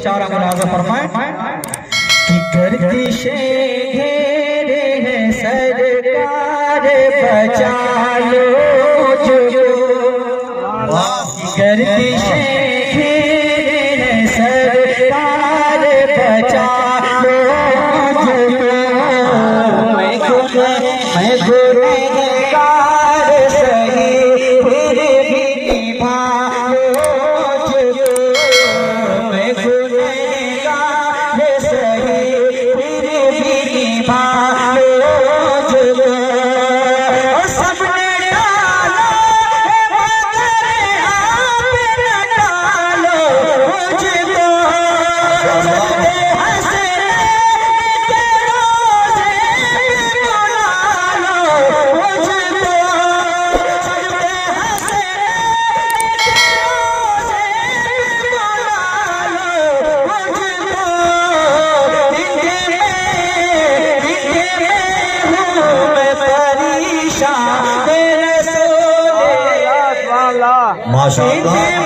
चार आगे फरमाए कि गर्दिश घेरे है सरकार बचा लो जो गर्दिश घेरे है सरकार बचा लो जो मैं गुनहगार सही फिर भी निभा माशाअल्लाह।